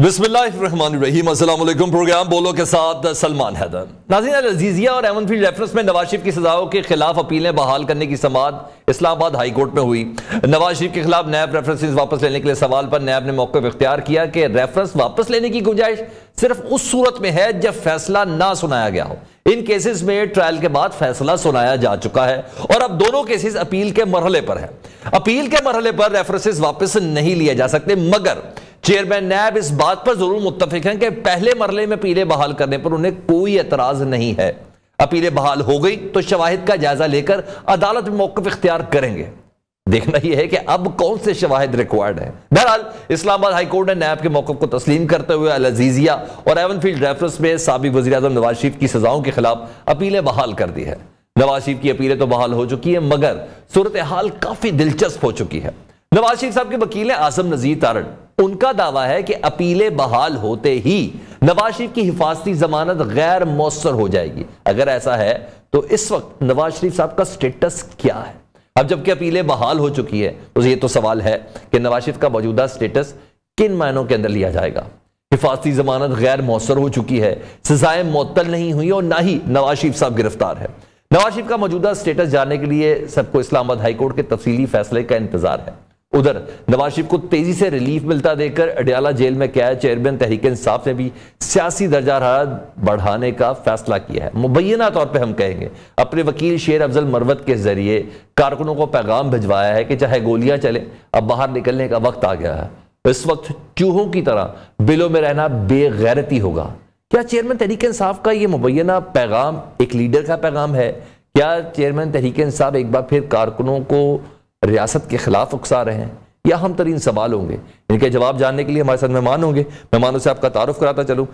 बिस्मिल्लाहिर्रहमानिर्रहीम। अस्सलाम वालेकुम। प्रोग्राम बोलो के साथ सलमान हैदर। नाज़रीन, अल अज़ीज़िया और एवनफील्ड रेफरेंस में नवाज शरीफ की सजाओं के खिलाफ अपीलें बहाल करने की समाअत इस्लामाबाद हाई कोर्ट में हुई। नवाज शरीफ के खिलाफ नैब रेफरेंसेस वापस लेने के लिए सवाल पर नैब ने मौक़िफ़ इख्तियार किया कि रेफरेंस वापस लेने की गुंजाइश सिर्फ उस सूरत में है जब फैसला ना सुनाया गया हो। इन केसेस में ट्रायल के बाद फैसला सुनाया जा चुका है और अब दोनों केसेस अपील के मरहले पर है। अपील के मरहले पर रेफरेंसेस वापस नहीं लिए जा सकते, मगर चेयरमैन नैब इस बात पर जरूर मुत्तफिक हैं कि पहले मरहले में अपीलें बहाल करने पर उन्हें कोई एतराज नहीं है। अपीलें बहाल हो गई तो शवाहिद का जायजा लेकर अदालत में मौक़िफ़ इख्तियार करेंगे। देखना यह है कि अब कौन से शवाहिद रिक्वायर्ड है। बहरहाल इस्लामाबाद हाई कोर्ट ने नैब के मौक़िफ़ को तस्लीम करते हुए अल अज़ीज़िया और एवनफील्ड रेफरेंस में साबिक़ वज़ीर आज़म नवाज शरीफ की सजाओं के खिलाफ अपीलें बहाल कर दी है। नवाज शरीफ की अपीलें तो बहाल हो चुकी है, मगर सूरत हाल काफी दिलचस्प हो चुकी है। नवाज शरीफ साहब के वकील आज़म नज़ीर तारड़, उनका दावा है कि अपीलें बहाल होते ही नवाज शरीफ की हिफाजती जमानत गैर मौसर हो जाएगी। अगर ऐसा है तो इस वक्त नवाज शरीफ साहब का स्टेटस क्या है? अब जबकि अपीलें बहाल हो चुकी है तो ये तो सवाल है कि नवाज शरीफ का मौजूदा स्टेटस किन मायनों के अंदर लिया जाएगा। हिफाजती जमानत गैर मौसर हो चुकी है, सजाएं मुअत्तल नहीं हुई और ना ही नवाज शरीफ साहब गिरफ्तार है। नवाज शरीफ का मौजूदा स्टेटस जानने के लिए सबको इस्लामाबाद हाई कोर्ट के तफसीली फैसले का इंतजार है। उधर नवाज शरीफ को तेजी से रिलीफ मिलता देखकर अडयाला जेल में कैद चेयरमैन तहरीक इंसाफ ने भी सियासी दर्जा हरारत बढ़ाने का फैसला किया है। मुबैना तौर पर हम कहेंगे अपने वकील शेर अफजल मरवत के जरिए कारकुनों को पैगाम भिजवाया है कि चाहे गोलियां चले, अब बाहर निकलने का वक्त आ गया है। इस वक्त चूहों की तरह बिलों में रहना बेगैरती होगा। क्या चेयरमैन तहरीक इंसाफ का यह मुबैना पैगाम एक लीडर का पैगाम है? क्या चेयरमैन तहरीक इंसाफ एक बार फिर कारकुनों को रियासत के खिलाफ उकसा रहे हैं? या हम तरीन सवाल होंगे। इनके जवाब जानने के लिए हमारे साथ मेहमान होंगे। मेहमानों से आपका तारुफ कराता चलूँ।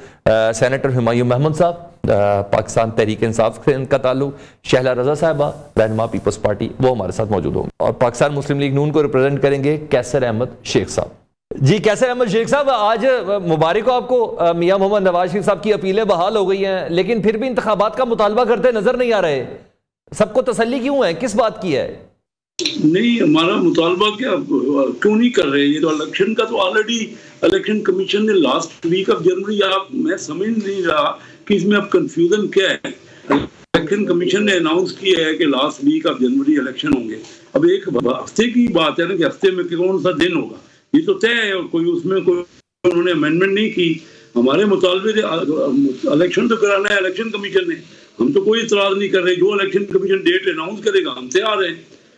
सेनेटर हुमायूं महमूद साहब, पाकिस्तान तहरीक इंसाफ से इनका ताल्लुक, शहला रजा साहिबा रहनुमा पीपल्स पार्टी, वो हमारे साथ मौजूद होंगे। और पाकिस्तान मुस्लिम लीग नून को रिप्रेजेंट करेंगे कैसर अहमद शेख साहब। जी कैसर अहमद शेख साहब, आज मुबारक हो आपको। मियां मोहम्मद नवाज शरीफ साहब की अपीलें बहाल हो गई हैं, लेकिन फिर भी इंतखाबात का मुतालबा करते नजर नहीं आ रहे। सबको तसल्ली क्यों है, किस बात की है? नहीं, हमारा मुतालबा क्या क्यों नहीं कर रहे? ये तो इलेक्शन का तो ऑलरेडी इलेक्शन कमीशन ने लास्ट वीक ऑफ जनवरी, आप मैं समझ नहीं रहा कि इसमें अब कंफ्यूजन क्या है। इलेक्शन कमीशन ने अनाउंस किया है कि last week of January election होंगे। अब एक हफ्ते की बात है ना कि हफ्ते में कौन सा दिन होगा, ये तो तय है और कोई उसमें कोई उन्होंने अमेंडमेंट नहीं की। हमारे मुतालबे इलेक्शन तो कराना है इलेक्शन कमीशन ने, हम तो कोई इतराज नहीं कर रहे। जो इलेक्शन कमीशन डेट अनाउंस करेगा हम तैयार हैं।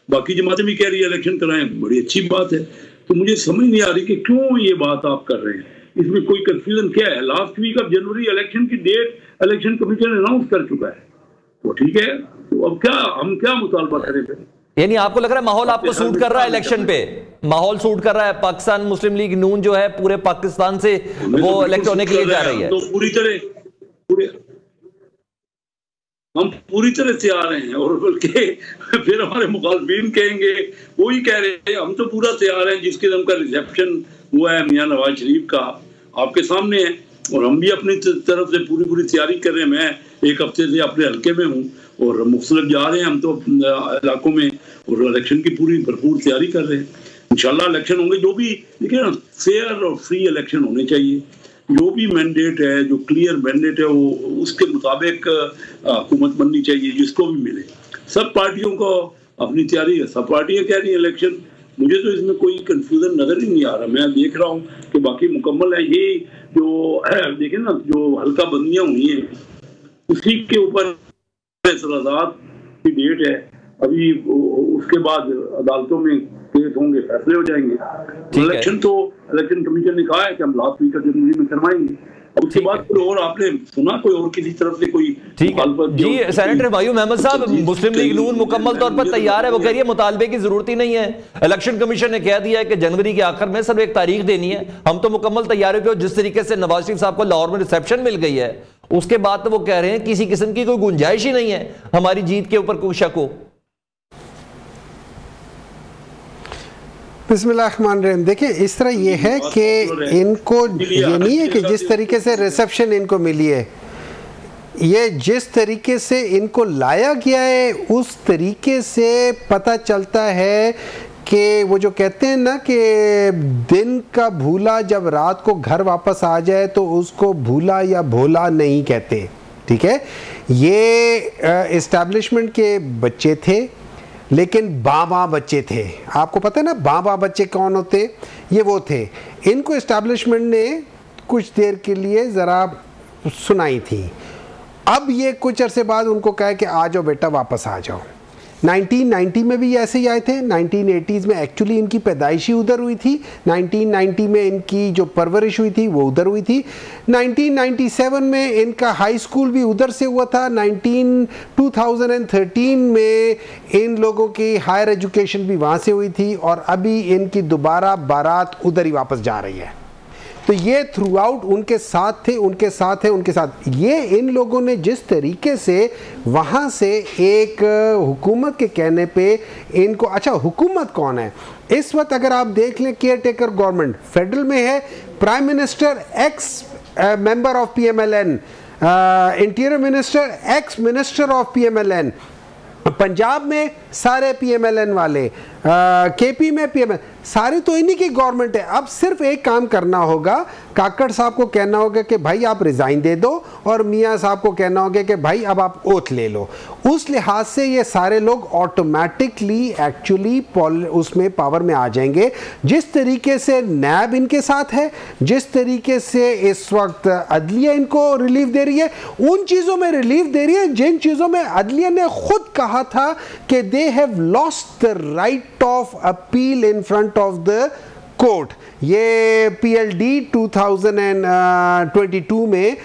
बाकी जमातें भी कह रही है इलेक्शन कराएं, बड़ी अच्छी बात है। तो मुझे समझ नहीं आ रही कि क्यों ये बात आप कर रहे हैं, इसमें कोई कंफ्यूजन क्या है? Last week of January election की डेट इलेक्शन कमीशन अनाउंस कर चुका है, तो ठीक है। तो अब क्या हम क्या मुतालबा करें फिर? यानी आपको लग रहा है माहौल आपको सूट कर रहा है, इलेक्शन पे माहौल सूट कर रहा है? पाकिस्तान मुस्लिम लीग नून जो है पूरे पाकिस्तान से वो इलेक्ट होने के लिए जा रही है, तो हम पूरी तरह तैयार हैं। और बल्कि फिर हमारे मुखालफिन कहेंगे, वही कह रहे हैं हम तो पूरा तैयार हैं। जिस किस्म का रिसेप्शन हुआ है मियां नवाज शरीफ का आपके सामने है, और हम भी अपनी तरफ से पूरी तैयारी कर रहे हैं। मैं एक हफ्ते से अपने हल्के में हूँ और मुख्तलिफ जा रहे हैं हम तो इलाकों में, और इलेक्शन की पूरी भरपूर तैयारी कर रहे हैं। इंशाल्लाह इलेक्शन होंगे, जो भी देखिए ना, फेयर और फ्री इलेक्शन होने चाहिए। जो भी मैंडेट है, जो क्लियर मैंडेट है, वो उसके मुताबिक हुकूमत बननी चाहिए, जिसको भी मिले। सब पार्टियों को अपनी तैयारी है, सब पार्टियां कह रही हैं इलेक्शन। मुझे तो इसमें कोई कंफ्यूजन नजर ही नहीं आ रहा। मैं देख रहा हूँ कि बाकी मुकम्मल है। ये जो देखें ना, जो हल्का बंदियां हुई हैं उसी के ऊपर एतराज़ात की डेट है अभी। उसके बाद अदालतों में केस होंगे, फैसले हो जाएंगे। इलेक्शन तो इलेक्शन कमीशन ने कहा है कि हम लास्ट वीक जनवरी में करवाएंगे। अब उसके बाद कोई और आपने सुना कोई और किसी तरफ से कोई? ठीक है जी। सेनेटर हुमायूं महमूद साहब, मुस्लिम लीग नून मुकम्मल तौर पर तैयार है। वो कह रही है मुतालबे की जरूरत ही नहीं है, इलेक्शन कमीशन ने कह दिया है कि जनवरी के आखिर में सिर्फ एक तारीख देनी है। हम तो मुकम्मल तैयारी पे। जिस तरीके से नवाज शरीफ साहब को लाहौर में रिसेप्शन मिल गई है, उसके बाद तो वो कह रहे हैं किसी किस्म की कोई गुंजाइश ही नहीं है हमारी जीत के ऊपर कोई शक हो। बिस्मिल्लाहिर्रहमानिर्रहीम। देखिए, इस तरह ये है कि इनको ये नहीं है कि जिस तरीके से रिसेप्शन इनको मिली है, ये जिस तरीके से इनको लाया गया है उस तरीके से पता चलता है कि वो जो कहते हैं ना कि दिन का भूला जब रात को घर वापस आ जाए तो उसको भूला या भोला नहीं कहते, ठीक है। ये एस्टैब्लिशमेंट के बच्चे थे, लेकिन बाबा बच्चे थे। आपको पता है ना बाबा बच्चे कौन होते? ये वो थे। इनको एस्टैब्लिशमेंट ने कुछ देर के लिए ज़रा सुनाई थी। अब ये कुछ अरसे बाद उनको कहा कि आ जाओ बेटा, वापस आ जाओ। 1990 में भी ऐसे ही आए थे। 1980s में एक्चुअली इनकी पैदाइशी उधर हुई थी। 1990 में इनकी जो परवरिश हुई थी वो उधर हुई थी। 1997 में इनका हाई स्कूल भी उधर से हुआ था। 2013 में इन लोगों की हायर एजुकेशन भी वहाँ से हुई थी, और अभी इनकी दोबारा बारात उधर ही वापस जा रही है। तो ये थ्रू आउट उनके साथ थे, उनके साथ है, उनके साथ। ये इन लोगों ने जिस तरीके से वहाँ से एक हुकूमत के कहने पे इनको, अच्छा हुकूमत कौन है इस वक्त? अगर आप देख लें केयर टेकर गवर्नमेंट फेडरल में है, prime minister x member of PMLN, interior minister ex minister of PMLN, Punjab में सारे PMLN वाले, KP में PMLN, सारे तो इन्हीं की गवर्नमेंट है। अब सिर्फ एक काम करना होगा, काकड़ साहब को कहना होगा कि भाई आप रिजाइन दे दो, और मियाँ साहब को कहना होगा कि भाई अब आप ओथ ले लो। उस लिहाज से ये सारे लोग ऑटोमेटिकली एक्चुअली उसमें पावर में आ जाएंगे। जिस तरीके से नैब इनके साथ है, जिस तरीके से इस वक्त अदलिया इनको रिलीफ दे रही है, उन चीज़ों में रिलीफ दे रही है जिन चीज़ों में अदलिया ने खुद कहा था कि they have lost the right of appeal in front of the court. ये PLD 2022 में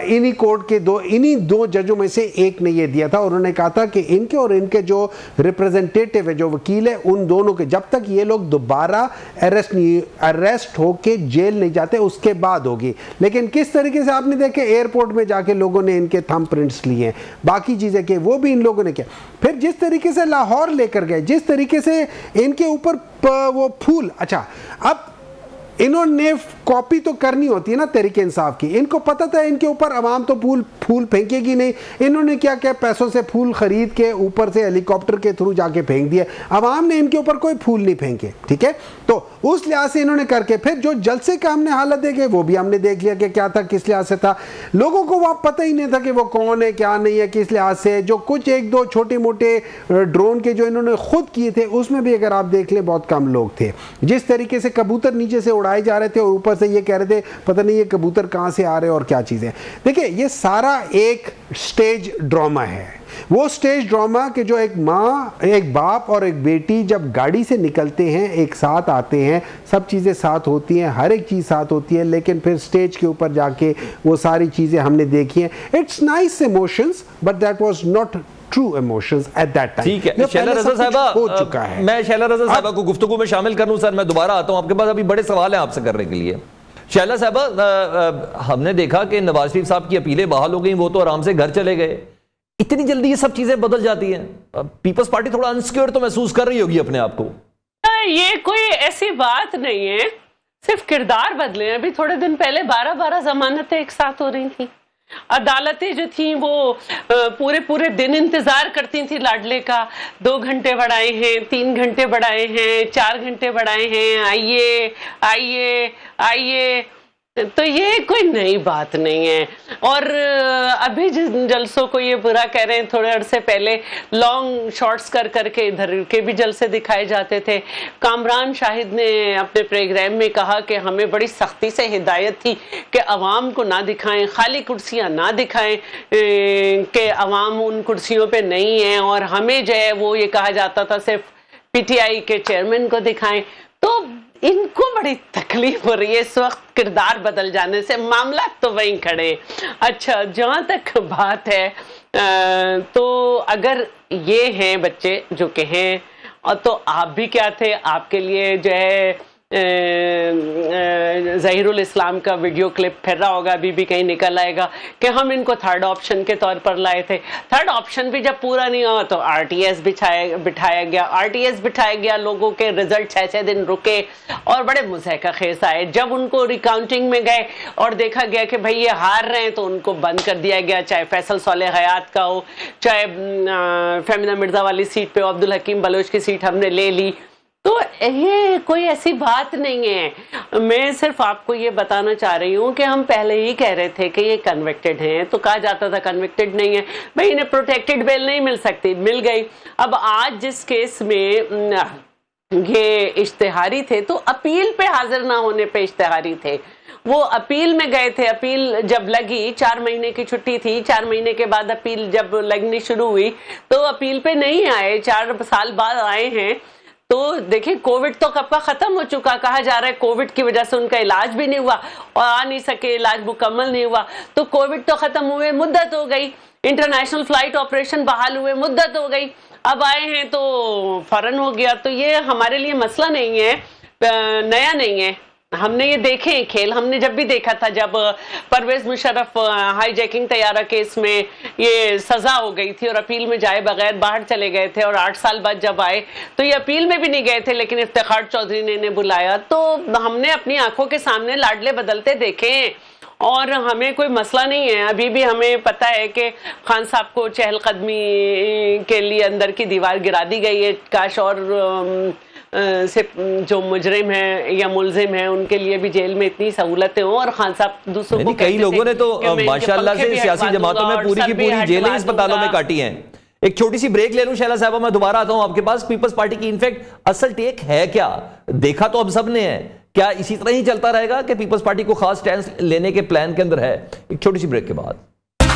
इन्हीं कोर्ट के इन्हीं दो जजों में से एक ने ये दिया था। उन्होंने कहा था कि इनके और इनके जो रिप्रेजेंटेटिव है, जो वकील है, उन दोनों के जब तक ये लोग दोबारा अरेस्ट होके जेल नहीं जाते उसके बाद होगी। लेकिन किस तरीके से आपने देखे एयरपोर्ट में जाके लोगों ने इनके थंब प्रिंट्स लिए हैं, बाकी चीज़ें के वो भी इन लोगों ने किया। फिर जिस तरीके से लाहौर लेकर गए, जिस तरीके से इनके ऊपर वो फूल, अच्छा अब इन्होंने कॉपी तो करनी होती है ना तहरीक इंसाफ की। इनको पता था इनके ऊपर अवाम तो फूल फेंकेगी नहीं। इन्होंने क्या क्या पैसों से फूल खरीद के ऊपर से हेलीकॉप्टर के थ्रू जाके फेंक दिए। अवाम ने इनके ऊपर कोई फूल नहीं फेंके, ठीक है। तो उस लिहाज से इन्होंने करके फिर जो जलसे का हमने हालत देखे वो भी हमने देख लिया कि क्या था, किस लिहाज से था। लोगों को वहाँ पता ही नहीं था कि वो कौन है क्या नहीं है, किस लिहाज से। जो कुछ एक दो छोटे मोटे ड्रोन के जो इन्होंने खुद किए थे उसमें भी अगर आप देख लें बहुत कम लोग थे। जिस तरीके से कबूतर नीचे से उड़ाए जा रहे थे और ऊपर से ये कह रहे थे पता नहीं ये कबूतर कहां से आ रहे हैं और क्या चीजें। देखिए ये सारा एक स्टेज ड्रामा है। वो स्टेज ड्रामा कि जो एक माँ, एक बाप और एक बेटी जब गाड़ी से निकलते हैं, एक साथ आते हैं, सब चीज़ें साथ होती हैं, हर एक चीज़ साथ होती है, लेकिन फिर स्टेज के ऊपर जाके वो सारी चीज़ें हमने देखी हैं। It's nice emotions but that was not true emotions at that time. ठीक है शैला रज़ा साहिबा, हो चुका है। मैं शैला रज़ा साहिबा को गुफ्तगू में शामिल करूं सर, मैं दोबारा आता हूं आपके पास, अभी बड़े सवाल हैं आपसे करने के लिए। शैला साहिबा, हमने देखा कि नवाज शरीफ साहब की अपीलें बहाल हो गई, वो तो आराम से घर चले गए। इतनी जल्दी ये सब चीजें बदल जाती हैं? पीपल्स पार्टी थोड़ा अनसिक्योर तो महसूस कर रही होगी अपने आप को। ये कोई ऐसी बात नहीं है, सिर्फ किरदार बदले हैं। अभी थोड़े दिन पहले 12-12 जमानतें एक साथ हो रही थी। अदालतें जो थी वो पूरे पूरे दिन इंतजार करती थी लाडले का। 2 घंटे बढ़ाए हैं, 3 घंटे बढ़ाए हैं, 4 घंटे बढ़ाए हैं, आइए आइए आइए। तो ये कोई नई बात नहीं है। और अभी जिन जलसों को ये बुरा कह रहे हैं, थोड़े अरसे पहले लॉन्ग शॉट्स कर करके इधर के भी जलसे दिखाए जाते थे। कामरान शाहिद ने अपने प्रोग्राम में कहा कि हमें बड़ी सख्ती से हिदायत थी कि अवाम को ना दिखाएं, खाली कुर्सियां ना दिखाएं, कि अवाम उन कुर्सियों पे नहीं है, और हमें जो है वो ये कहा जाता था सिर्फ PTI के चेयरमैन को दिखाएं। तो इनको बड़ी तकलीफ हो रही है इस वक्त किरदार बदल जाने से। मामला तो वहीं खड़े। अच्छा, जहाँ तक बात है तो अगर ये हैं बच्चे जो कि हैं, और तो आप भी क्या थे, आपके लिए जो है ज़हीरुल इस्लाम का वीडियो क्लिप फिर रहा होगा, अभी भी कहीं निकल आएगा कि हम इनको थर्ड ऑप्शन के तौर पर लाए थे। थर्ड ऑप्शन भी जब पूरा नहीं हुआ तो RTS बिठाया गया। RTS बिठाया गया, लोगों के रिजल्ट 6-6 दिन रुके और बड़े मुज़ह का खेस आए। जब उनको रिकाउंटिंग में गए और देखा गया कि भाई ये हार रहे हैं तो उनको बंद कर दिया गया, चाहे फैसल सोलह हयात का हो, चाहे फेमिना मिर्जा वाली सीट पे अब्दुल हकीम बलोच की सीट हमने ले ली। तो ये कोई ऐसी बात नहीं है। मैं सिर्फ आपको ये बताना चाह रही हूँ कि हम पहले ही कह रहे थे कि ये कन्विक्टेड हैं, तो कहा जाता था कन्विक्टेड नहीं है भाई, इन्हें प्रोटेक्टेड बेल नहीं मिल सकती, मिल गई। अब आज जिस केस में ये इश्तेहारी थे तो अपील पे हाजिर ना होने पे इश्तेहारी थे, वो अपील में गए थे। अपील जब लगी, 4 महीने की छुट्टी थी, 4 महीने के बाद अपील जब लगनी शुरू हुई तो अपील पे नहीं आए, 4 साल बाद आए हैं। तो देखिए कोविड तो कब का खत्म हो चुका, कहा जा रहा है कोविड की वजह से उनका इलाज भी नहीं हुआ और आ नहीं सके, इलाज मुकम्मल नहीं हुआ। तो कोविड तो खत्म हुए मुद्दत हो गई, इंटरनेशनल फ्लाइट ऑपरेशन बहाल हुए मुद्दत हो गई, अब आए हैं तो फौरन हो गया। तो ये हमारे लिए मसला नहीं है, नया नहीं है, हमने ये देखे हैं खेल। हमने जब भी देखा था, जब परवेज मुशर्रफ हाईजैकिंग तैयारा केस में ये सजा हो गई थी और अपील में जाए बगैर बाहर चले गए थे, और 8 साल बाद जब आए तो ये अपील में भी नहीं गए थे, लेकिन इफ्तिखार चौधरी ने इन्हें बुलाया। तो हमने अपनी आंखों के सामने लाडले बदलते देखे हैं और हमें कोई मसला नहीं है। अभी भी हमें पता है कि खान साहब को चहलकदमी के लिए अंदर की दीवार गिरा दी गई है, काश और से जो मुजरिम है या मुलजिम है उनके लिए भी जेल में इतनी सहूलतें हों। और खान साहब दूसरों को कई लोगों ने तो माशाल्लाह से सियासी जमातों में पूरी की पूरी जेलें अस्पतालों में काटी हैं। एक छोटी सी ब्रेक ले लूं शैला साहब, मैं दोबारा आता हूं आपके पास। पीपल्स पार्टी की इनफैक्ट असल टेक है क्या, देखा तो अब सबने है, क्या इसी तरह ही चलता रहेगा कि पीपल्स पार्टी को खास स्टैंड लेने के प्लान के अंदर है? एक छोटी सी ब्रेक के बाद